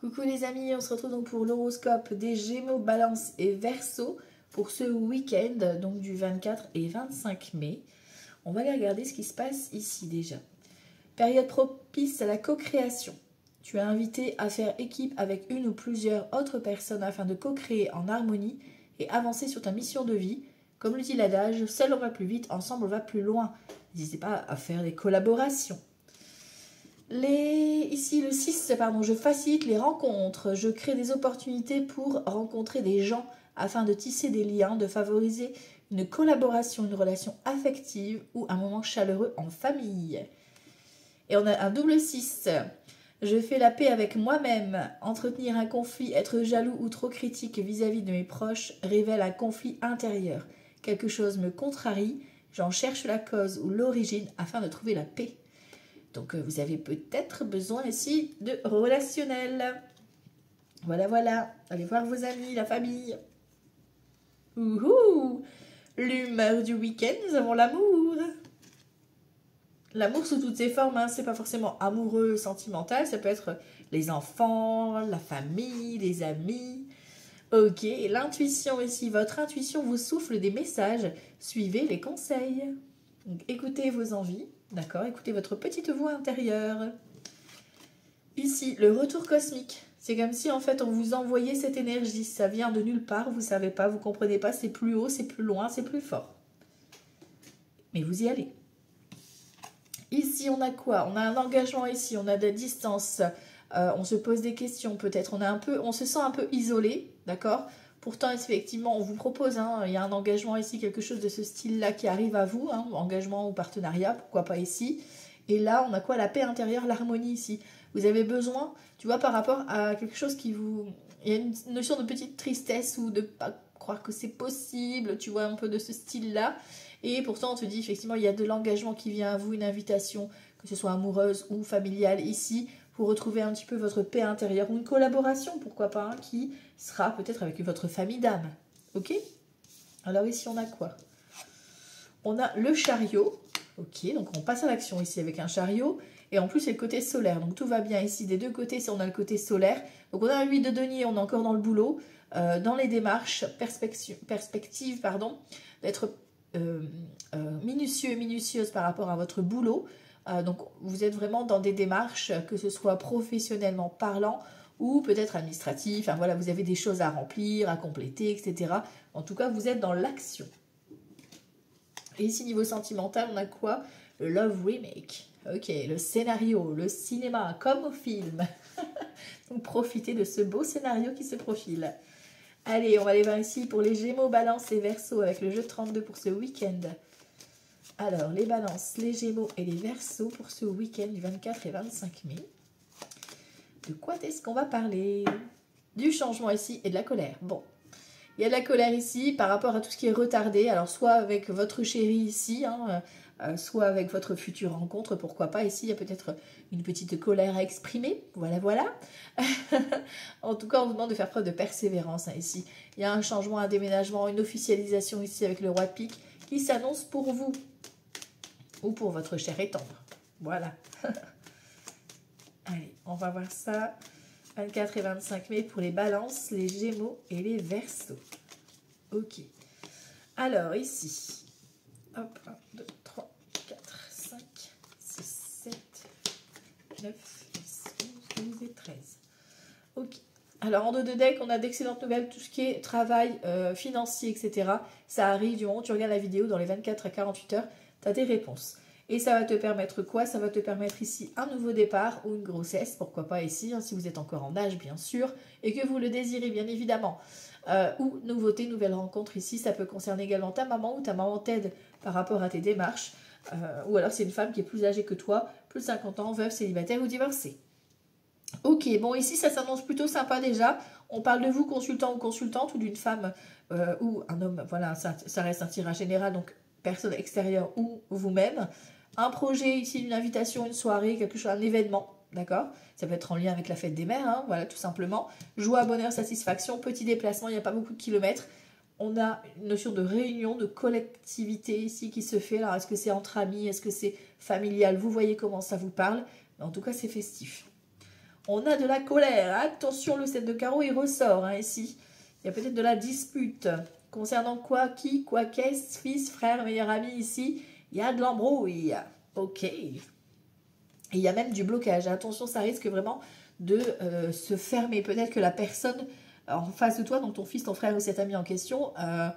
Coucou les amis, on se retrouve donc pour l'horoscope des Gémeaux, Balance et Verseau pour ce week-end, donc du 24 et 25 mai. On va aller regarder ce qui se passe ici déjà. Période propice à la co-création. Tu es invité à faire équipe avec une ou plusieurs autres personnes afin de co-créer en harmonie et avancer sur ta mission de vie. Comme le dit l'adage, seul on va plus vite, ensemble on va plus loin. N'hésitez pas à faire des collaborations. Ici, le 6, je facilite les rencontres. Je crée des opportunités pour rencontrer des gens afin de tisser des liens, de favoriser une collaboration, une relation affective ou un moment chaleureux en famille. Et on a un double 6. Je fais la paix avec moi-même. Entretenir un conflit, être jaloux ou trop critique vis-à-vis de mes proches révèle un conflit intérieur. Quelque chose me contrarie, j'en cherche la cause ou l'origine afin de trouver la paix. Donc, vous avez peut-être besoin ici de relationnel. Voilà, voilà. Allez voir vos amis, la famille. Ouhou! L'humeur du week-end, nous avons l'amour. L'amour sous toutes ses formes, hein. C'est pas forcément amoureux, sentimental. Ça peut être les enfants, la famille, les amis. Ok, et l'intuition ici. Votre intuition vous souffle des messages. Suivez les conseils. Donc, écoutez vos envies. D'accord, écoutez votre petite voix intérieure. Ici, le retour cosmique. C'est comme si en fait on vous envoyait cette énergie. Ça vient de nulle part, vous ne savez pas, vous ne comprenez pas. C'est plus haut, c'est plus loin, c'est plus fort. Mais vous y allez. Ici, on a quoi? On a un engagement ici, on a de la distance. On se pose des questions peut-être. On se sent un peu isolé, d'accord? Pourtant, effectivement, on vous propose, hein, il y a un engagement ici, quelque chose de ce style-là qui arrive à vous, hein, engagement ou partenariat, pourquoi pas ici. Et là, on a quoi? La paix intérieure, l'harmonie ici. Vous avez besoin, tu vois, par rapport à quelque chose qui vous... Il y a une notion de petite tristesse ou de pas croire que c'est possible, tu vois, un peu de ce style-là. Et pourtant, on te dit, effectivement, il y a de l'engagement qui vient à vous, une invitation, que ce soit amoureuse ou familiale ici, pour retrouver un petit peu votre paix intérieure ou une collaboration, pourquoi pas, hein, qui sera peut-être avec votre famille d'âme. Ok? Alors ici, on a quoi? On a le chariot. Ok, donc on passe à l'action ici avec un chariot. Et en plus, c'est le côté solaire. Donc tout va bien ici. Des deux côtés, on a le côté solaire. Donc on a un 8 de denier, on est encore dans le boulot. Dans les démarches, perspective, d'être minutieux et minutieuse par rapport à votre boulot. Donc vous êtes vraiment dans des démarches, que ce soit professionnellement parlant ou peut-être administratif. Enfin voilà, vous avez des choses à remplir, à compléter, etc. En tout cas, vous êtes dans l'action. Et ici, niveau sentimental, on a quoi? Le love remake. Ok, le scénario, le cinéma, comme au film. Donc profitez de ce beau scénario qui se profile. Allez, on va aller voir ici pour les Gémeaux, Balance et Verseau avec le jeu 32 pour ce week-end. Alors, les Balances, les Gémeaux et les Verseaux pour ce week-end du 24 et 25 mai. De quoi est-ce qu'on va parler? Du changement ici et de la colère. Bon, il y a de la colère ici par rapport à tout ce qui est retardé. Alors, soit avec votre chéri ici, hein, soit avec votre future rencontre, pourquoi pas. Ici, il y a peut-être une petite colère à exprimer. Voilà, voilà. En tout cas, on vous demande de faire preuve de persévérance, hein, ici. Il y a un changement, un déménagement, une officialisation ici avec le roi de pique qui s'annonce pour vous. Ou pour votre cher et tendre. Voilà. Allez, on va voir ça. 24 et 25 mai pour les Balances, les Gémeaux et les Verseaux. Ok. Alors, ici. Hop, 1, 2, 3, 4, 5, 6, 7, 9, 10, 11, 12 et 13. Ok. Alors, en dos de deck, on a d'excellentes nouvelles. Tout ce qui est travail, financier, etc. Ça arrive du moment où tu regardes la vidéo dans les 24 à 48 heures. Tu as tes réponses. Et ça va te permettre quoi? Ça va te permettre ici un nouveau départ ou une grossesse, pourquoi pas ici, hein, si vous êtes encore en âge bien sûr, et que vous le désirez bien évidemment. Ou nouveauté, nouvelle rencontre ici, ça peut concerner également ta maman ou ta maman t'aide par rapport à tes démarches. Ou alors c'est une femme qui est plus âgée que toi, plus de 50 ans, veuve, célibataire ou divorcée. Ok, bon ici ça s'annonce plutôt sympa déjà. On parle de vous, consultant ou consultante, ou d'une femme ou un homme, voilà, ça reste un tirage général, donc personne extérieure ou vous-même. Un projet ici, une invitation, une soirée, quelque chose, un événement, d'accord? Ça peut être en lien avec la fête des mères, hein, voilà, tout simplement. Joie, bonheur, satisfaction, petit déplacement, il n'y a pas beaucoup de kilomètres. On a une notion de réunion, de collectivité ici qui se fait. Alors, est-ce que c'est entre amis? Est-ce que c'est familial? Vous voyez comment ça vous parle. Mais en tout cas, c'est festif. On a de la colère. Attention, le 7 de carreau, il ressort hein, ici. Il y a peut-être de la dispute. Concernant quoi, qui, quoi, qu'est-ce, fils, frère, meilleur ami ici. Il y a de l'embrouille. Ok. Et il y a même du blocage. Attention, ça risque vraiment de se fermer. Peut-être que la personne en face de toi, donc ton fils, ton frère ou cet ami en question, va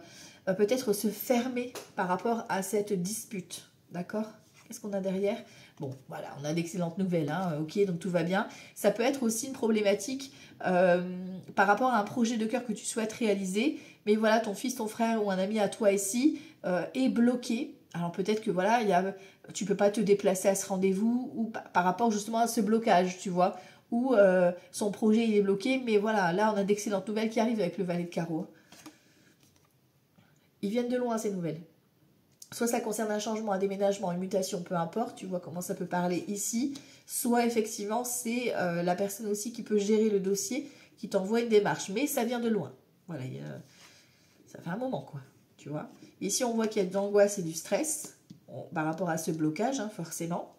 peut-être se fermer par rapport à cette dispute. D'accord? Qu'est-ce qu'on a derrière? Bon, voilà, on a d'excellentes nouvelles, hein, ok, donc tout va bien. Ça peut être aussi une problématique par rapport à un projet de cœur que tu souhaites réaliser, mais voilà, ton fils, ton frère ou un ami à toi ici est bloqué. Alors peut-être que voilà, tu peux pas te déplacer à ce rendez-vous ou par rapport justement à ce blocage, tu vois, ou son projet il est bloqué, mais voilà, là on a d'excellentes nouvelles qui arrivent avec le valet de carreau. Ils viennent de loin ces nouvelles. Soit ça concerne un changement, un déménagement, une mutation, peu importe, tu vois comment ça peut parler ici. Soit effectivement, c'est la personne aussi qui peut gérer le dossier, qui t'envoie une démarche. Mais ça vient de loin. Voilà, ça fait un moment, quoi. Tu vois. Ici, on voit qu'il y a de l'angoisse et du stress par rapport à ce blocage, hein, forcément.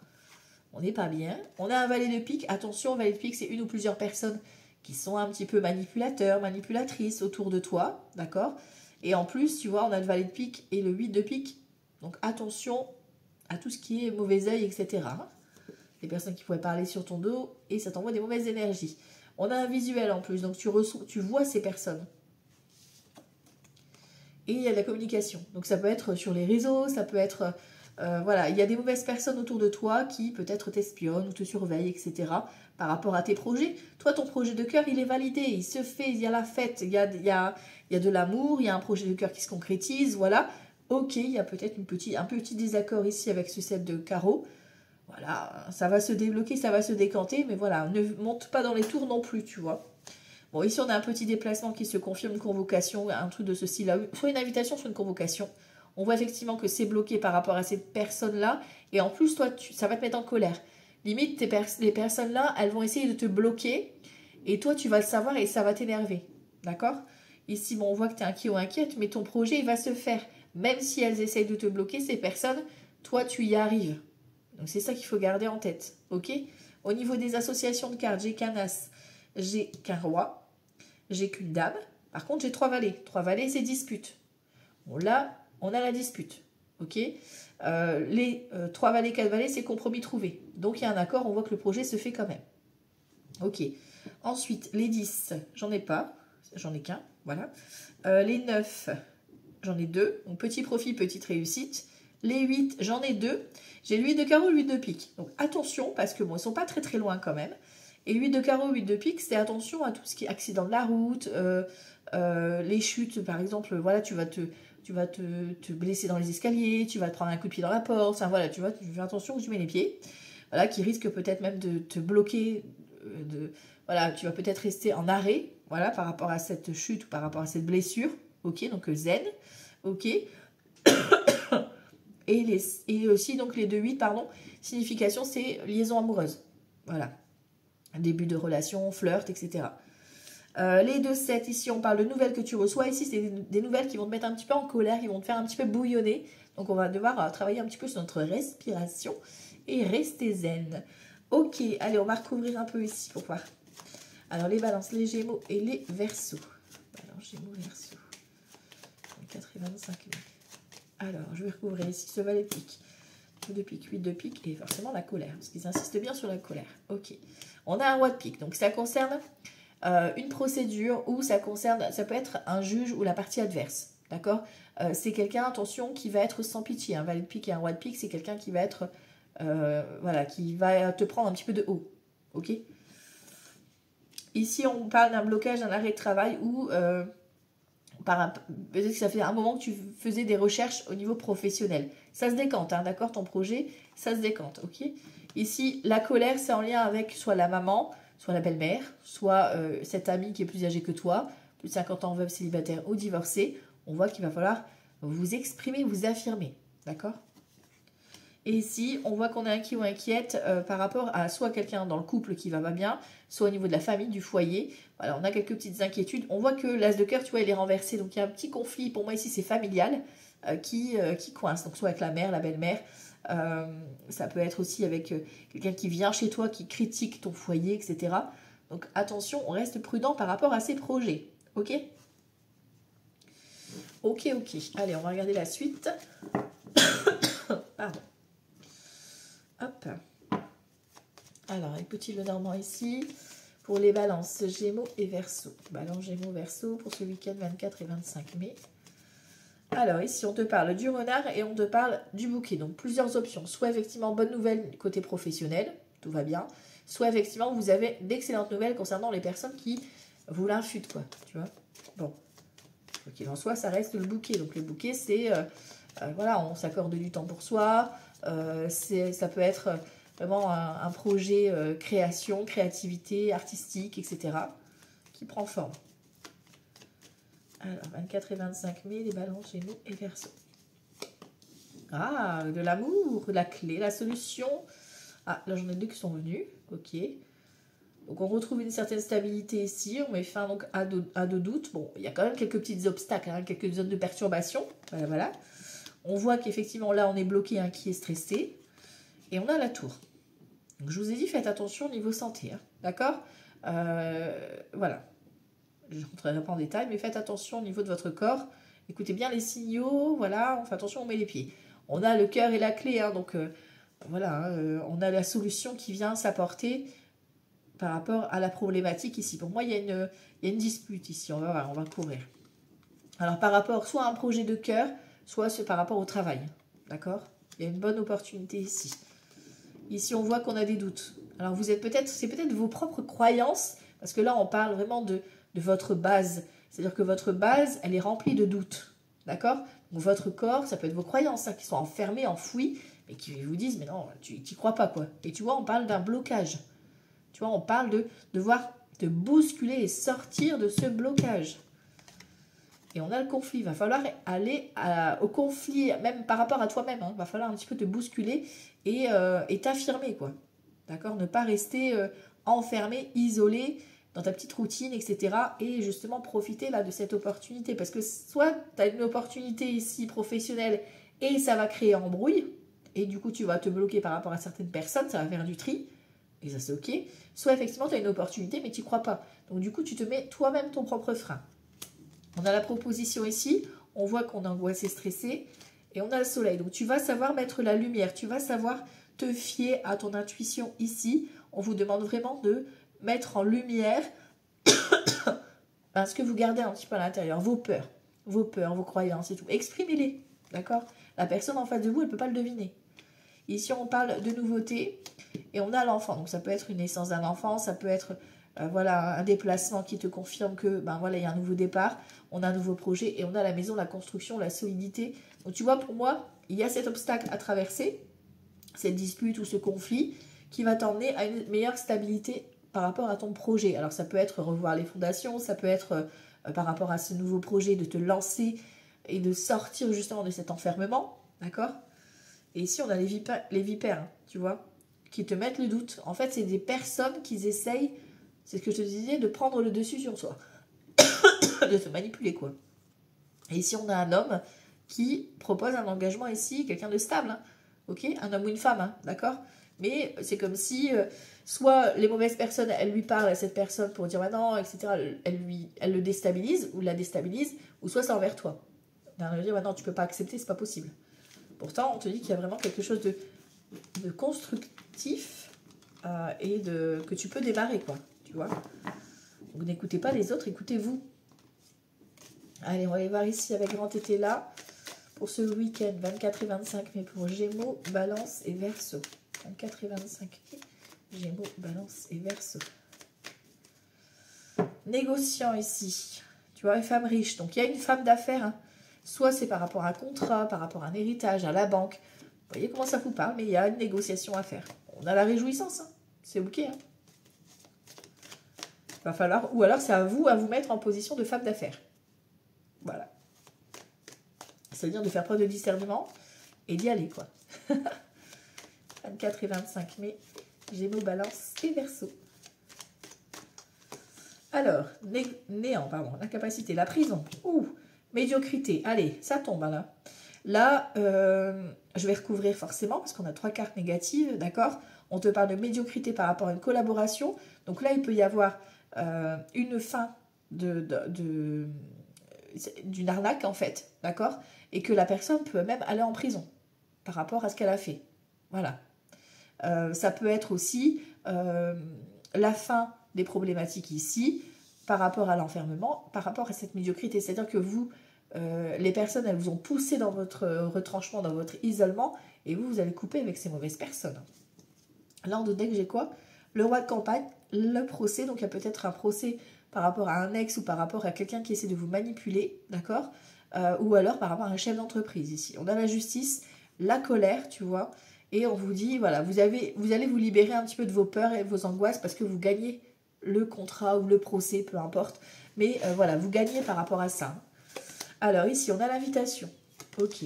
On n'est pas bien. On a un valet de pique. Attention, valet de pique, c'est une ou plusieurs personnes qui sont un petit peu manipulateurs, manipulatrices autour de toi, d'accord? Et en plus, tu vois, on a le valet de pique et le 8 de pique. Donc attention à tout ce qui est mauvais œil, etc. Les personnes qui pourraient parler sur ton dos et ça t'envoie des mauvaises énergies. On a un visuel en plus, donc tu vois ces personnes. Et il y a de la communication. Donc ça peut être sur les réseaux, ça peut être... voilà, il y a des mauvaises personnes autour de toi qui peut-être t'espionnent ou te surveillent, etc. par rapport à tes projets. Toi, ton projet de cœur, il est validé, il se fait, il y a la fête, il y a de l'amour, il y a un projet de cœur qui se concrétise, voilà. Ok, il y a peut-être un petit désaccord ici avec ce 7 de carreau. Voilà, ça va se débloquer, ça va se décanter, mais voilà, ne monte pas dans les tours non plus, tu vois. Bon, ici, on a un petit déplacement qui se confirme, une convocation, un truc de ce style-là, soit une invitation, soit une convocation. On voit effectivement que c'est bloqué par rapport à ces personnes-là, et en plus, toi, ça va te mettre en colère. Limite, les personnes-là, elles vont essayer de te bloquer, et toi, tu vas le savoir, et ça va t'énerver, d'accord? Ici, bon, on voit que tu es inquiet ou inquiète, mais ton projet, il va se faire. Même si elles essayent de te bloquer, ces personnes, toi, tu y arrives. Donc, c'est ça qu'il faut garder en tête. OK? Au niveau des associations de cartes, j'ai qu'un as, j'ai qu'un roi, j'ai qu'une dame. Par contre, j'ai 3 valets. 3 valets, c'est dispute. Bon, là, on a la dispute. OK? Les 3 valets, 4 valets, c'est compromis trouvé. Donc, il y a un accord, on voit que le projet se fait quand même. OK. Ensuite, les 10, j'en ai pas. J'en ai qu'un. Voilà. Les 9... J'en ai 2, donc petit profit, petite réussite. Les 8, j'en ai 2. J'ai le 8 de carreau, le 8 de pique. Donc attention, parce que bon, ils ne sont pas très très loin quand même. Et 8 de carreau, 8 de pique, c'est attention à tout ce qui est accident de la route, les chutes, par exemple, voilà, tu vas te blesser dans les escaliers, tu vas te prendre un coup de pied dans la porte, enfin voilà, tu fais attention où tu mets les pieds. Voilà, qui risque peut-être même de te bloquer, voilà, tu vas peut-être rester en arrêt, voilà, par rapport à cette chute ou par rapport à cette blessure. Ok, donc zen. Ok. et aussi, donc, les 2-8, pardon, signification, c'est liaison amoureuse. Voilà. Début de relation, flirt, etc. Les 2-7, ici, on parle de nouvelles que tu reçois. Ici, c'est des nouvelles qui vont te mettre un petit peu en colère, qui vont te faire un petit peu bouillonner. Donc, on va devoir travailler un petit peu sur notre respiration et rester zen. Ok, allez, on va recouvrir un peu ici pour voir. Alors, les balances, les gémeaux et les verseaux. Balance, gémeaux, verseaux. 4 et 25. Alors, je vais recouvrir ici ce valet de pique. 2 de pique, 8 de pique et forcément la colère. Parce qu'ils insistent bien sur la colère. Ok. On a un roi de pique. Donc, ça concerne une procédure ou ça peut être un juge ou la partie adverse. D'accord? C'est quelqu'un, attention, qui va être sans pitié. Un valet de pique et un roi de pique, c'est quelqu'un qui va être, voilà, qui va te prendre un petit peu de haut. Ok? Ici, on parle d'un blocage, d'un arrêt de travail ou... peut-être que ça fait un moment que tu faisais des recherches au niveau professionnel. Ça se décante, hein, d'accord? Ton projet, ça se décante, ok? Ici, la colère, c'est en lien avec soit la maman, soit la belle-mère, soit cet ami qui est plus âgé que toi, plus de 50 ans, veuve, célibataire ou divorcé. On voit qu'il va falloir vous exprimer, vous affirmer, d'accord? Et ici, on voit qu'on est inquiet ou inquiète par rapport à soit quelqu'un dans le couple qui va pas bien, soit au niveau de la famille, du foyer. Voilà, on a quelques petites inquiétudes. On voit que l'as de cœur, tu vois, il est renversé. Donc, il y a un petit conflit. Pour moi, ici, c'est familial qui coince. Donc, soit avec la mère, la belle-mère. Ça peut être aussi avec quelqu'un qui vient chez toi, qui critique ton foyer, etc. Donc attention, on reste prudent par rapport à ces projets. Ok? Ok, ok. Allez, on va regarder la suite. Pardon. Hop. Alors, un petit Lenormand ici. Pour les balances, Gémeaux et Verseau. Balance, Gémeaux, Verseau pour ce week-end 24 et 25 mai. Alors, ici, on te parle du renard et on te parle du bouquet. Donc, plusieurs options. Soit, effectivement, bonne nouvelle côté professionnel, tout va bien. Soit, effectivement, vous avez d'excellentes nouvelles concernant les personnes qui vous l'infutent, quoi. Tu vois? Bon. Quoi qu'il en soit, ça reste le bouquet. Donc, le bouquet, c'est... voilà, on s'accorde du temps pour soi. Ça peut être vraiment un projet création, créativité, artistique, etc. qui prend forme. Alors, 24 et 25 mai, les balances, Gémeaux et Verseau. Ah, de l'amour, la clé, la solution. Ah, là, j'en ai deux qui sont venus. Ok. Donc, on retrouve une certaine stabilité ici. On met fin donc à deux doutes. Bon, il y a quand même quelques petits obstacles, hein, quelques zones de perturbation. Voilà, voilà. On voit qu'effectivement, là, on est bloqué, inquiet, stressé. Et on a la tour. Donc, je vous ai dit, faites attention au niveau santé. Hein, d'accord? Voilà. Je ne rentrerai pas en détail, mais faites attention au niveau de votre corps. Écoutez bien les signaux. Voilà, on fait attention, on met les pieds. On a le cœur et la clé. Hein, donc, voilà, on a la solution qui vient s'apporter par rapport à la problématique ici. Pour moi, il y a une dispute ici. On va voir, on va couvrir. Alors, par rapport soit à un projet de cœur, soit c'est par rapport au travail. D'accord? Il y a une bonne opportunité ici. Ici, on voit qu'on a des doutes. Alors, c'est peut-être vos propres croyances, parce que là, on parle vraiment de votre base. C'est-à-dire que votre base, elle est remplie de doutes. D'accord? Donc, votre corps, ça peut être vos croyances, hein, qui sont enfermées, enfouies, mais qui vous disent, mais non, tu n'y crois pas, quoi. Et tu vois, on parle d'un blocage. Tu vois, on parle de devoir te bousculer et sortir de ce blocage. Et on a le conflit. Il va falloir aller au conflit, même par rapport à toi-même. Hein. Il va falloir un petit peu te bousculer et t'affirmer, quoi. D'accord? Ne pas rester enfermé, isolé dans ta petite routine, etc. Et justement profiter là de cette opportunité. Parce que soit tu as une opportunité ici professionnelle et ça va créer embrouille. Et du coup, tu vas te bloquer par rapport à certaines personnes. Ça va faire du tri. Et ça, c'est OK. Soit effectivement, tu as une opportunité, mais tu n'y crois pas. Donc du coup, tu te mets toi-même ton propre frein. On a la proposition ici, on voit qu'on est angoissé, stressé, et on a le soleil. Donc tu vas savoir mettre la lumière, tu vas savoir te fier à ton intuition ici. On vous demande vraiment de mettre en lumière ce que vous gardez un petit peu à l'intérieur, vos peurs, vos croyances et tout. Exprimez-les, d'accord? La personne en face de vous, elle ne peut pas le deviner. Ici, on parle de nouveauté et on a l'enfant. Donc ça peut être une naissance d'un enfant, ça peut être... voilà, un déplacement qui te confirme que voilà, il y a un nouveau départ, on a un nouveau projet et on a la maison, la construction, la solidité. Donc tu vois, pour moi, il y a cet obstacle à traverser, cette dispute ou ce conflit qui va t'emmener à une meilleure stabilité par rapport à ton projet. Alors ça peut être revoir les fondations, ça peut être par rapport à ce nouveau projet de te lancer et de sortir justement de cet enfermement, d'accord? Et ici on a les vipères, hein, tu vois, qui te mettent le doute. En fait, c'est des personnes qui essayent, c'est ce que je te disais, de prendre le dessus sur soi. De te manipuler, quoi. Et ici, on a un homme qui propose un engagement ici, quelqu'un de stable, hein, ok? Un homme ou une femme, hein, d'accord? Mais c'est comme si, soit les mauvaises personnes, elles lui parlent à cette personne pour dire, non, etc., elle le déstabilise, ou la déstabilise, ou soit c'est envers toi. Elle lui dit, non, tu peux pas accepter, c'est pas possible. Pourtant, on te dit qu'il y a vraiment quelque chose de constructif et que tu peux démarrer, quoi, tu vois? Donc n'écoutez pas les autres, écoutez-vous. Allez, on va aller voir ici avec grand été là. Pour ce week-end, 24 et 25 mai pour Gémeaux, Balance et Verseau. 24 et 25 mai, Gémeaux, Balance et Verseau. Négociant ici. Tu vois, une femme riche. Donc il y a une femme d'affaires. Hein. Soit c'est par rapport à un contrat, par rapport à un héritage, à la banque. Vous voyez comment ça vous parle, mais il y a une négociation à faire. On a la réjouissance. Hein. C'est OK. Hein. Va falloir, ou alors c'est à vous mettre en position de femme d'affaires. Voilà. C'est-à-dire de faire preuve de discernement et d'y aller, quoi. 24 et 25 mai, Gémeaux, Balance et Verseau. Alors, l'incapacité, la prison. Ouh, médiocrité. Allez, ça tombe, hein, là. Là, je vais recouvrir forcément, parce qu'on a 3 cartes négatives, d'accord? On te parle de médiocrité par rapport à une collaboration. Donc là, il peut y avoir une fin d'une arnaque, en fait, d'accord? Et que la personne peut même aller en prison par rapport à ce qu'elle a fait. Voilà. Ça peut être aussi la fin des problématiques ici par rapport à l'enfermement, par rapport à cette médiocrité. C'est-à-dire que vous, les personnes, elles vous ont poussé dans votre retranchement, dans votre isolement, et vous allez couper avec ces mauvaises personnes. Là, en deck, j'ai quoi? Le roi de campagne, le procès. Donc, il y a peut-être un procès par rapport à un ex ou par rapport à quelqu'un qui essaie de vous manipuler, d'accord? Ou alors par rapport à un chef d'entreprise ici. On a la justice, la colère, tu vois, et on vous dit, voilà, vous allez vous libérer un petit peu de vos peurs et vos angoisses parce que vous gagnez le contrat ou le procès, peu importe. Mais voilà, vous gagnez par rapport à ça. Alors ici, on a l'invitation. Ok.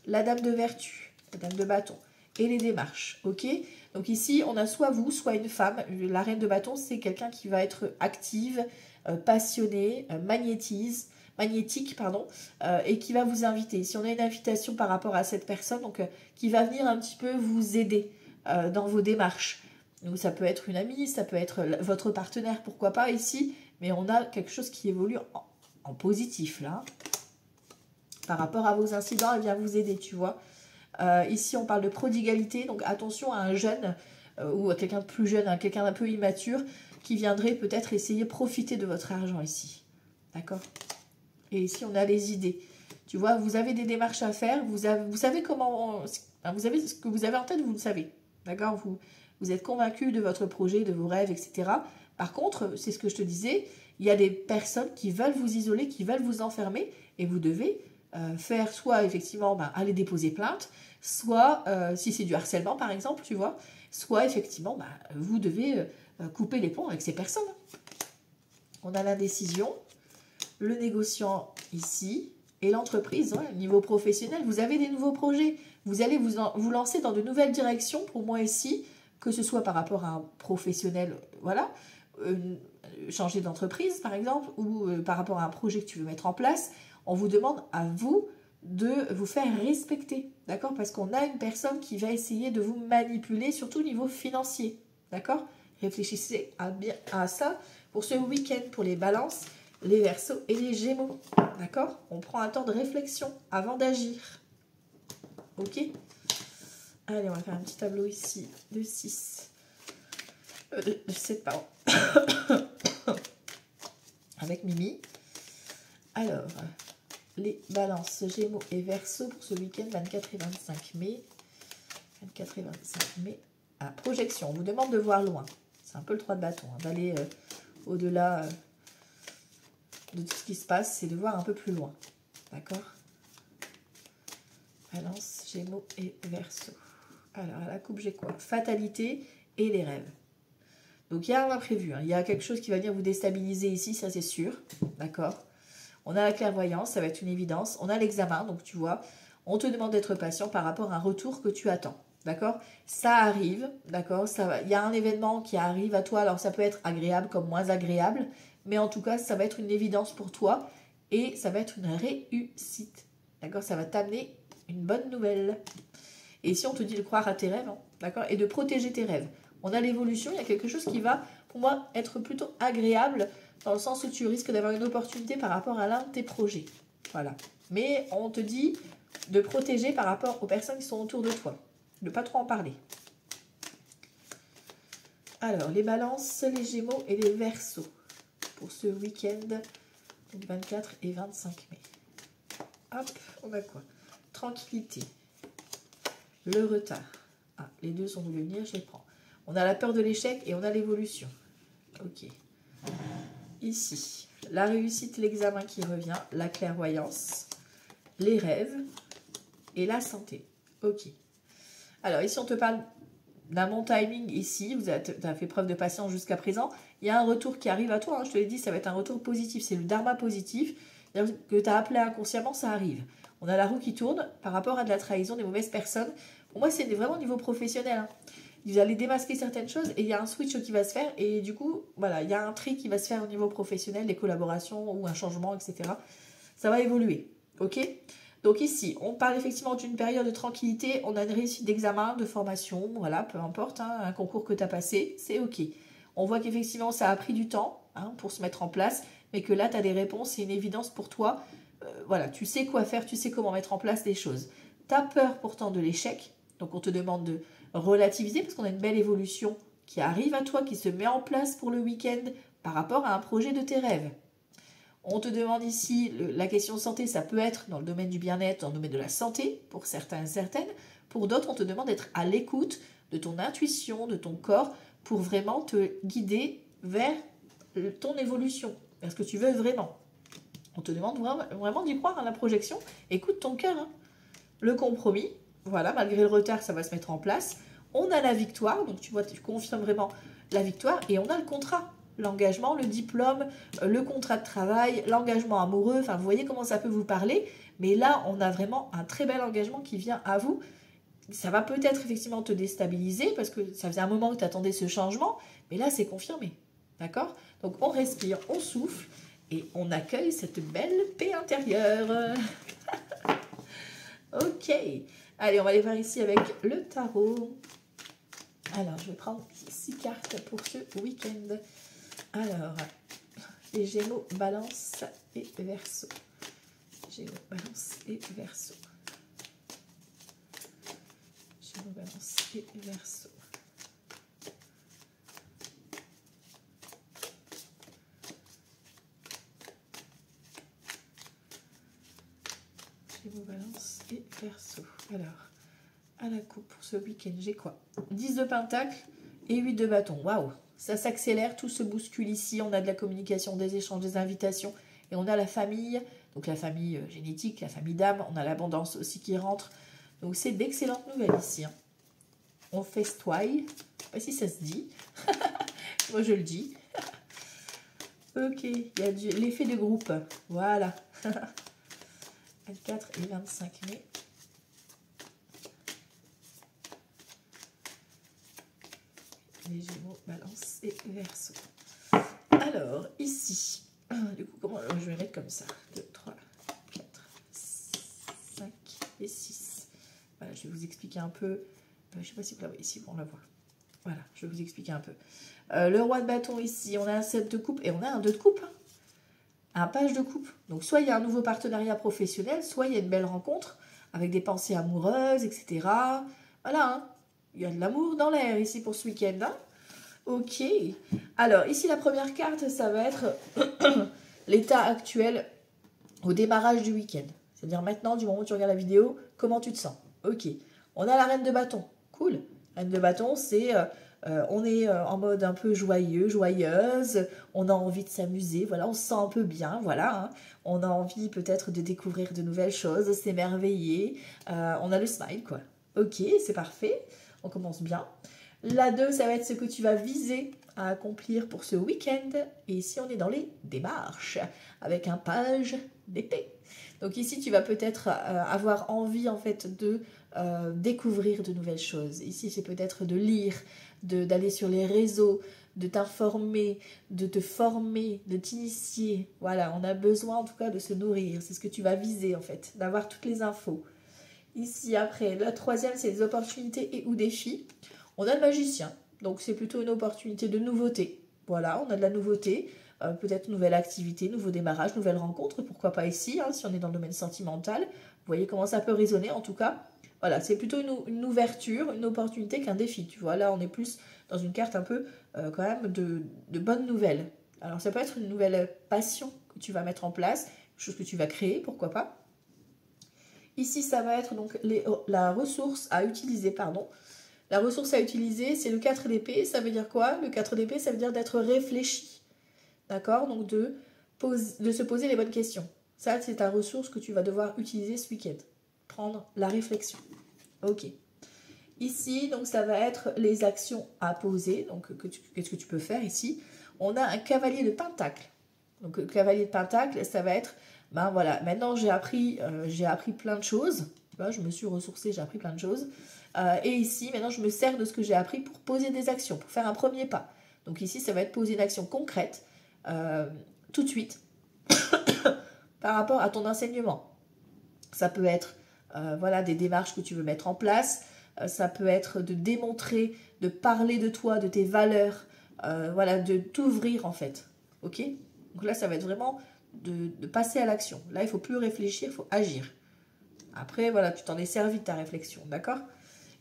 La dame de vertu, la dame de bâton. Et les démarches. Ok. Donc ici, on a soit vous, soit une femme. La reine de bâton, c'est quelqu'un qui va être active, passionnée, magnétique, pardon, et qui va vous inviter. Si on a une invitation par rapport à cette personne, donc qui va venir un petit peu vous aider dans vos démarches. Donc ça peut être une amie, ça peut être votre partenaire, pourquoi pas ici, mais on a quelque chose qui évolue en positif là. Par rapport à vos incidents, elle vient vous aider, tu vois. Ici, on parle de prodigalité, donc attention à un jeune ou à quelqu'un de plus jeune, à quelqu'un d'un peu immature qui viendrait peut-être essayer de profiter de votre argent ici. D'accord? Et ici, on a les idées. Tu vois, vous avez des démarches à faire, vous savez comment... vous avez ce que vous avez en tête, vous le savez. D'accord? Vous êtes convaincu de votre projet, de vos rêves, etc. Par contre, c'est ce que je te disais, il y a des personnes qui veulent vous isoler, qui veulent vous enfermer, et vous devez faire soit effectivement aller déposer plainte, soit si c'est du harcèlement par exemple, tu vois, soit effectivement vous devez couper les ponts avec ces personnes. On a l'indécision, le négociant ici et l'entreprise. Ouais, niveau professionnel, vous avez des nouveaux projets, vous allez vous lancer dans de nouvelles directions pour moi ici, que ce soit par rapport à un professionnel, voilà, changer d'entreprise par exemple, ou par rapport à un projet que tu veux mettre en place. On vous demande à vous de vous faire respecter, d'accord? Parce qu'on a une personne qui va essayer de vous manipuler, surtout au niveau financier, d'accord? Réfléchissez à ça pour ce week-end, pour les balances, les verseaux et les gémeaux, d'accord? On prend un temps de réflexion avant d'agir, ok? Allez, on va faire un petit tableau ici de 6, de 7, pardon, avec Mimi. Alors... les balances, gémeaux et verseaux pour ce week-end 24 et 25 mai. 24 et 25 mai. Ah, projection, on vous demande de voir loin. C'est un peu le 3 de bâton. Hein, d'aller au-delà de tout ce qui se passe, c'est de voir un peu plus loin. D'accord? Balance, gémeaux et verseaux. Alors, à la coupe, j'ai quoi? Fatalité et les rêves. Donc, il y a un imprévu. Hein. Il y a quelque chose qui va venir vous déstabiliser ici, ça c'est sûr. D'accord? On a la clairvoyance, ça va être une évidence. On a l'examen, donc tu vois, on te demande d'être patient par rapport à un retour que tu attends. D'accord? Ça arrive, d'accord? Il y a un événement qui arrive à toi, alors ça peut être agréable comme moins agréable, mais en tout cas, ça va être une évidence pour toi et ça va être une réussite. D'accord? Ça va t'amener une bonne nouvelle. Et si on te dit de croire à tes rêves, hein, d'accord? Et de protéger tes rêves. On a l'évolution, il y a quelque chose qui va, pour moi, être plutôt agréable dans le sens où tu risques d'avoir une opportunité par rapport à l'un de tes projets. Voilà. Mais on te dit de protéger par rapport aux personnes qui sont autour de toi. De ne pas trop en parler. Alors, les balances, les gémeaux et les verseaux pour ce week-end, 24 et 25 mai. Hop, on a quoi? Tranquillité. Le retard. Ah, les deux sont voulus venir, je les prends. On a la peur de l'échec et on a l'évolution. Ok. Ici, la réussite, l'examen qui revient, la clairvoyance, les rêves et la santé. Ok. Alors ici, on te parle d'un bon timing ici. Tu as fait preuve de patience jusqu'à présent. Il y a un retour qui arrive à toi. Hein, je te l'ai dit, ça va être un retour positif. C'est le dharma positif. Que tu as appelé inconsciemment, ça arrive. On a la roue qui tourne par rapport à de la trahison, des mauvaises personnes. Pour moi, c'est vraiment au niveau professionnel. Hein. Vous allez démasquer certaines choses et il y a un switch qui va se faire. Et du coup, voilà, il y a un tri qui va se faire au niveau professionnel, des collaborations ou un changement, etc. Ça va évoluer. Ok? Donc ici, on parle effectivement d'une période de tranquillité, on a une réussite d'examen, de formation, voilà, peu importe, hein, un concours que tu as passé, c'est ok. On voit qu'effectivement, ça a pris du temps hein, pour se mettre en place, mais que là, tu as des réponses, c'est une évidence pour toi. Voilà, tu sais quoi faire, tu sais comment mettre en place des choses. Tu as peur pourtant de l'échec, donc on te demande de relativiser, parce qu'on a une belle évolution qui arrive à toi, qui se met en place pour le week-end par rapport à un projet de tes rêves. On te demande ici, la question santé, ça peut être dans le domaine du bien-être, dans le domaine de la santé, pour certains et certaines. Pour d'autres, on te demande d'être à l'écoute de ton intuition, de ton corps, pour vraiment te guider vers ton évolution, vers ce que tu veux vraiment. On te demande vraiment d'y croire à la projection. Écoute ton cœur. Hein. Le compromis, voilà, malgré le retard, ça va se mettre en place. On a la victoire, donc tu vois, tu confirmes vraiment la victoire, et on a le contrat. L'engagement, le diplôme, le contrat de travail, l'engagement amoureux, enfin vous voyez comment ça peut vous parler, mais là on a vraiment un très bel engagement qui vient à vous. Ça va peut-être effectivement te déstabiliser parce que ça faisait un moment que tu attendais ce changement, mais là c'est confirmé, d'accord? Donc on respire, on souffle et on accueille cette belle paix intérieure. Ok, allez on va aller voir ici avec le tarot. Alors je vais prendre 6 cartes pour ce week-end. Alors, les Gémeaux, Balance et Verseau. Gémeaux, Balance et Verseau. Gémeaux, Balance et Verseau. Gémeaux, Balance et Verseau. Alors, à la coupe pour ce week-end, j'ai quoi? 10 de Pentacle et 8 de bâton. Waouh! Ça s'accélère, tout se bouscule ici. On a de la communication, des échanges, des invitations. Et on a la famille, donc la famille génétique, la famille d'âme. On a l'abondance aussi qui rentre. Donc c'est d'excellentes nouvelles ici. Hein. On festoie. Je ne sais pas si ça se dit. Moi je le dis. Ok, il y a l'effet de groupe. Voilà. 24 et 25 mai. Les Gémeaux, Balance et Verseau. Alors, ici, du coup, comment je vais mettre comme ça 2, 3, 4, 5 et 6. Voilà, je vais vous expliquer un peu. Je ne sais pas si vous la voyez ici, on la voit. Voilà, je vais vous expliquer un peu. Le roi de bâton ici, on a un 7 de coupe et on a un 2 de coupe. Un page de coupe. Donc, soit il y a un nouveau partenariat professionnel, soit il y a une belle rencontre avec des pensées amoureuses, etc. Voilà, hein. Il y a de l'amour dans l'air ici pour ce week-end. Hein. Ok. Alors, ici, la première carte, ça va être l'état actuel au démarrage du week-end. C'est-à-dire maintenant, du moment où tu regardes la vidéo, comment tu te sens. Ok. On a la reine de bâton. Cool. Reine de bâton, c'est... on est en mode un peu joyeux, joyeuse. On a envie de s'amuser. Voilà, on se sent un peu bien. Voilà. Hein. On a envie peut-être de découvrir de nouvelles choses, s'émerveiller. On a le smile, quoi. Ok, c'est parfait. On commence bien. La 2, ça va être ce que tu vas viser à accomplir pour ce week-end. Et ici, on est dans les démarches avec un page d'épée. Donc ici, tu vas peut-être avoir envie en fait de découvrir de nouvelles choses. Ici, c'est peut-être de lire, d'aller sur les réseaux, de t'informer, de te former, de t'initier. Voilà, on a besoin en tout cas de se nourrir. C'est ce que tu vas viser en fait, d'avoir toutes les infos. Ici, après, la 3e, c'est les opportunités et ou défis. On a le magicien, donc c'est plutôt une opportunité de nouveauté. Voilà, on a de la nouveauté, peut-être nouvelle activité, nouveau démarrage, nouvelle rencontre, pourquoi pas ici, hein, si on est dans le domaine sentimental. Vous voyez comment ça peut résonner, en tout cas. Voilà, c'est plutôt une ouverture, une opportunité qu'un défi, tu vois. Là, on est plus dans une carte un peu, quand même, de bonnes nouvelles. Alors, ça peut être une nouvelle passion que tu vas mettre en place, quelque chose que tu vas créer, pourquoi pas. Ici, ça va être donc la ressource à utiliser, pardon. La ressource à utiliser, c'est le 4 d'épée. Ça veut dire quoi? Le 4 d'épée, ça veut dire d'être réfléchi. D'accord? Donc de se poser les bonnes questions. Ça, c'est ta ressource que tu vas devoir utiliser ce week-end. Prendre la réflexion. Ok. Ici, donc ça va être les actions à poser. Donc, qu'est-ce que tu peux faire ici? On a un cavalier de pentacle. Donc, le cavalier de pentacle, ça va être, ben voilà, maintenant j'ai appris plein de choses. Je me suis ressourcée, j'ai appris plein de choses. Et ici, maintenant, je me sers de ce que j'ai appris pour poser des actions, pour faire un premier pas. Donc ici, ça va être poser une action concrète, tout de suite, par rapport à ton enseignement. Ça peut être voilà, des démarches que tu veux mettre en place. Ça peut être de démontrer, de parler de toi, de tes valeurs, voilà, de t'ouvrir en fait. Ok? Donc là, ça va être vraiment de passer à l'action. Là, il ne faut plus réfléchir, il faut agir. Après, voilà, tu t'en es servi de ta réflexion, d'accord?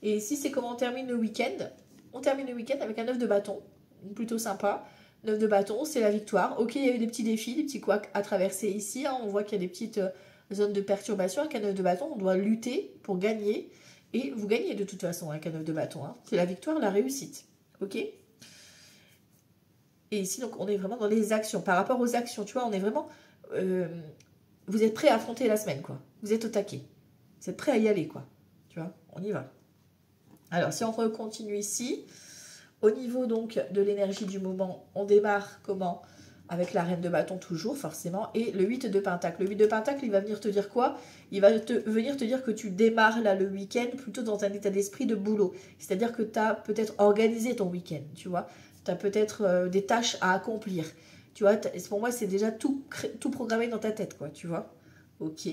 Et ici, c'est comment on termine le week-end. On termine le week-end avec un œuf de bâton, plutôt sympa. L'œuf de bâton, c'est la victoire. Ok, il y a eu des petits défis, des petits couacs à traverser ici. Hein. On voit qu'il y a des petites zones de perturbation. Avec un œuf de bâton, on doit lutter pour gagner. Et vous gagnez de toute façon avec un œuf de bâton. Hein. C'est la victoire, la réussite. Ok? Et ici, donc, on est vraiment dans les actions. Par rapport aux actions, tu vois, on est vraiment... vous êtes prêt à affronter la semaine, quoi. Vous êtes au taquet. Vous êtes prêt à y aller, quoi. Tu vois, on y va. Alors, si on continue ici, au niveau donc de l'énergie du moment, on démarre comment? Avec la reine de bâton toujours, forcément, et le 8 de pentacle. Le 8 de pentacle, il va venir te dire quoi? Il va venir te dire que tu démarres là le week-end plutôt dans un état d'esprit de boulot. C'est-à-dire que tu as peut-être organisé ton week-end, tu vois. Tu as peut-être des tâches à accomplir. Tu vois, pour moi, c'est déjà tout programmé dans ta tête, quoi, tu vois. Ok.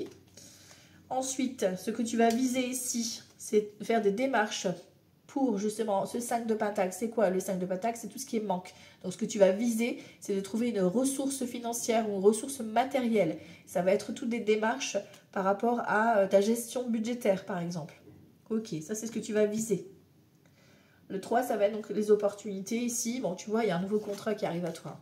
Ensuite, ce que tu vas viser ici, c'est faire des démarches pour justement ce 5 de pentacle. C'est quoi le 5 de pentacle? C'est tout ce qui est manque. Donc ce que tu vas viser, c'est de trouver une ressource financière ou une ressource matérielle. Ça va être toutes des démarches par rapport à ta gestion budgétaire, par exemple. Ok, ça c'est ce que tu vas viser. Le 3, ça va être donc les opportunités ici. Bon, tu vois, il y a un nouveau contrat qui arrive à toi.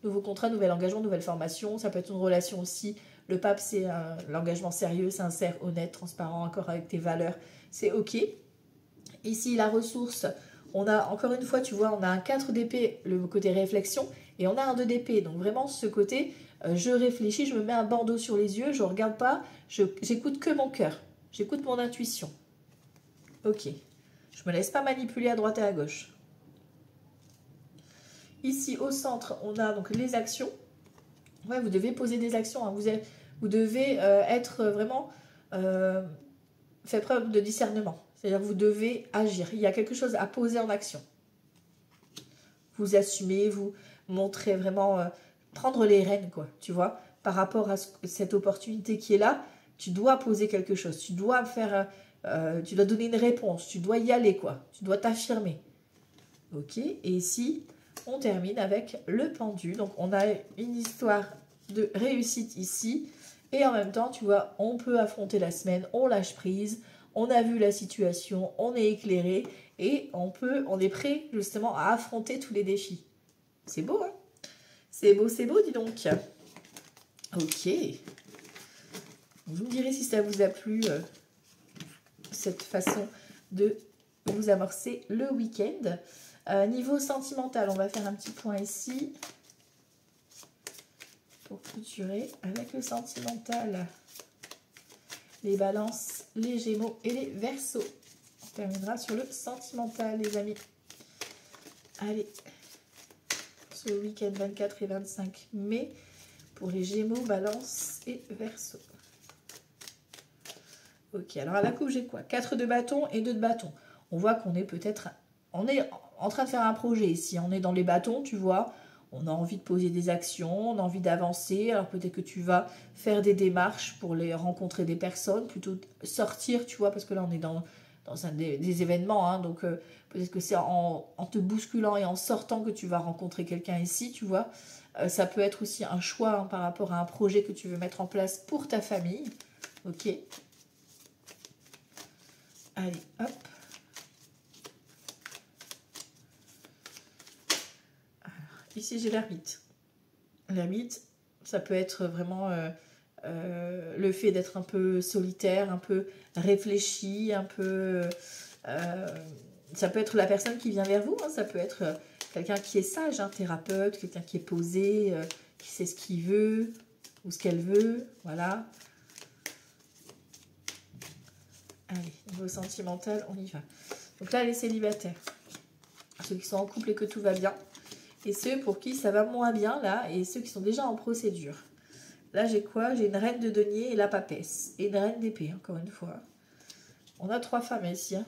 Nouveau contrat, nouvel engagement, nouvelle formation. Ça peut être une relation aussi. Le pape, c'est l'engagement sérieux, sincère, honnête, transparent, accord avec tes valeurs. C'est ok. Ici, la ressource, on a, encore une fois, tu vois, on a un 4 d'épée, le côté réflexion, et on a un 2 d'épée. Donc vraiment, ce côté, je réfléchis, je me mets un bandeau sur les yeux, je ne regarde pas, j'écoute que mon cœur. J'écoute mon intuition. Ok. Je ne me laisse pas manipuler à droite et à gauche. Ici, au centre, on a donc les actions. Ouais, vous devez poser des actions. Hein. Vous devez être vraiment... fait preuve de discernement. C'est-à-dire vous devez agir. Il y a quelque chose à poser en action. Vous assumez, vous montrez vraiment... prendre les rênes, quoi, tu vois. Par rapport à cette opportunité qui est là, tu dois poser quelque chose. Tu dois faire... tu dois donner une réponse. Tu dois y aller, quoi. Tu dois t'affirmer. Ok. Et ici, on termine avec le pendu. Donc, on a une histoire de réussite ici. Et en même temps, tu vois, on peut affronter la semaine, on lâche prise, on a vu la situation, on est éclairé et on est prêt justement à affronter tous les défis. C'est beau, hein? C'est beau, dis donc. Ok. Vous me direz si ça vous a plu, cette façon de vous amorcer le week-end. Niveau sentimental, on va faire un petit point ici. Pour clôturer avec le sentimental, les balances, les gémeaux et les verseaux. On terminera sur le sentimental, les amis. Allez, ce week-end 24 et 25 mai, pour les gémeaux, balances et verseaux. Ok, alors à la coupe, j'ai quoi? 4 de bâton et 2 de bâton. On voit qu'on est peut-être... On est en train de faire un projet ici. On est dans les bâtons, tu vois. On a envie de poser des actions, on a envie d'avancer. Alors peut-être que tu vas faire des démarches pour les rencontrer des personnes, plutôt sortir, tu vois, parce que là on est dans des événements. Hein, donc peut-être que c'est en te bousculant et en sortant que tu vas rencontrer quelqu'un ici, tu vois. Ça peut être aussi un choix hein, par rapport à un projet que tu veux mettre en place pour ta famille. Ok. Allez, hop. Ici, j'ai l'ermite. L'ermite, ça peut être vraiment le fait d'être un peu solitaire, un peu réfléchi, un peu... ça peut être la personne qui vient vers vous, hein, ça peut être quelqu'un qui est sage, un thérapeute, quelqu'un qui est posé, qui sait ce qu'il veut ou ce qu'elle veut, voilà. Allez, niveau sentimental, on y va. Donc là, les célibataires, ceux qui sont en couple et que tout va bien. Et ceux pour qui ça va moins bien, là, et ceux qui sont déjà en procédure. Là, j'ai quoi? J'ai une reine de denier et la papesse. Et une reine d'épée, encore une fois. On a 3 femmes ici. Hein.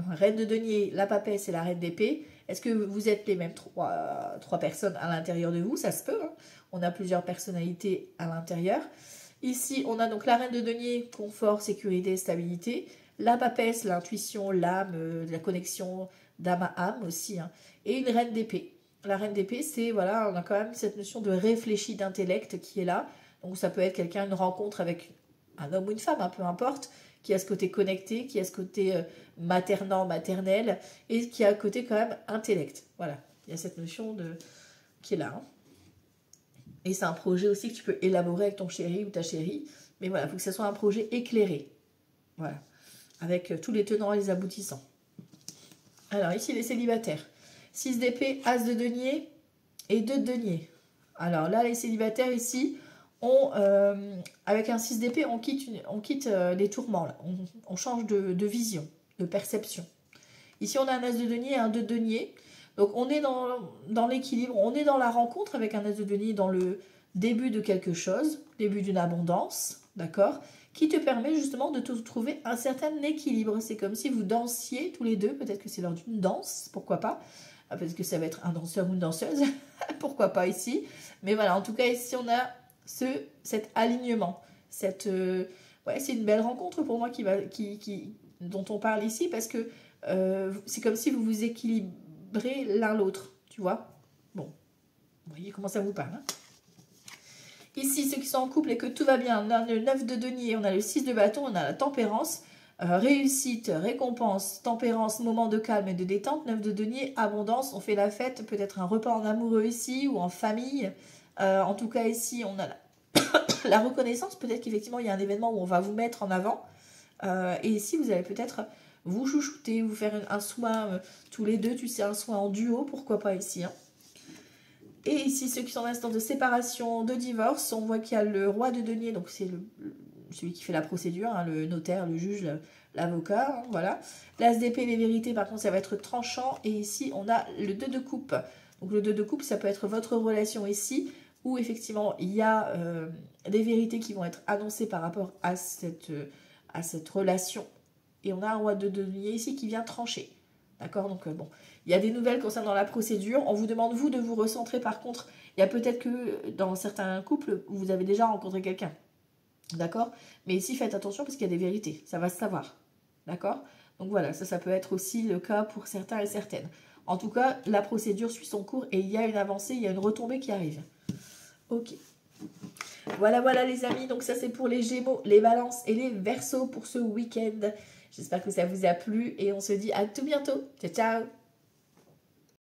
Reine de denier, la papesse et la reine d'épée. Est-ce que vous êtes les mêmes 3 personnes à l'intérieur de vous? Ça se peut. Hein. On a plusieurs personnalités à l'intérieur. Ici, on a donc la reine de denier, confort, sécurité, stabilité. La papesse, l'intuition, l'âme, la connexion d'âme à âme aussi. Hein. Et une reine d'épée. La reine d'épée, c'est, voilà, on a quand même cette notion de réfléchi, d'intellect qui est là. Donc ça peut être quelqu'un, une rencontre avec un homme ou une femme, hein, peu importe, qui a ce côté connecté, qui a ce côté maternant, maternel, et qui a un côté quand même intellect. Voilà, il y a cette notion qui est là. Hein. Et c'est un projet aussi que tu peux élaborer avec ton chéri ou ta chérie. Mais voilà, il faut que ce soit un projet éclairé. Voilà, avec tous les tenants et les aboutissants. Alors ici, les célibataires. 6 d'épée, as de denier et 2 de denier. Alors là, les célibataires ici, avec un 6 d'épée, on quitte les tourments. Là. On change de vision, de perception. Ici, on a un as de denier et un 2 de denier. Donc, on est dans l'équilibre, on est dans la rencontre avec un as de denier, dans le début de quelque chose, début d'une abondance, d'accord, qui te permet justement de trouver un certain équilibre. C'est comme si vous dansiez tous les deux, peut-être que c'est lors d'une danse, pourquoi pas, parce que ça va être un danseur ou une danseuse, pourquoi pas ici. Mais voilà, en tout cas, ici, on a cet alignement, ouais, c'est une belle rencontre pour moi dont on parle ici, parce que c'est comme si vous vous équilibrez l'un l'autre, tu vois. Bon, vous voyez comment ça vous parle. Hein. Ici, ceux qui sont en couple et que tout va bien, on a le 9 de denier, on a le 6 de bâton, on a la tempérance, réussite, récompense, tempérance, moment de calme et de détente, 9 de denier, abondance, on fait la fête, peut-être un repas en amoureux ici ou en famille. En tout cas, ici, on a la reconnaissance, peut-être qu'effectivement, il y a un événement où on va vous mettre en avant. Et ici, vous allez peut-être vous chouchouter, vous faire un soin tous les deux, tu sais, un soin en duo, pourquoi pas ici. Hein. Et ici, ceux qui sont en instant de séparation, de divorce, on voit qu'il y a le roi de denier, donc c'est celui qui fait la procédure, hein, le notaire, le juge, l'avocat, hein, voilà. L'as d'épée, les vérités, par contre, ça va être tranchant. Et ici, on a le 2 de coupe. Donc le 2 de coupe, ça peut être votre relation ici, où effectivement, il y a des vérités qui vont être annoncées par rapport à cette relation. Et on a un roi de denier ici qui vient trancher. D'accord. Donc bon, il y a des nouvelles concernant la procédure. On vous demande, vous, de vous recentrer. Par contre, il y a peut-être que dans certains couples, vous avez déjà rencontré quelqu'un. D'accord. Mais ici, faites attention parce qu'il y a des vérités. Ça va se savoir. D'accord. Donc voilà, ça peut être aussi le cas pour certains et certaines. En tout cas, la procédure suit son cours et il y a une avancée, il y a une retombée qui arrive. Ok. Voilà les amis, donc ça c'est pour les Gémeaux, les Balances et les Verseaux pour ce week-end. J'espère que ça vous a plu et on se dit à tout bientôt. Ciao, ciao!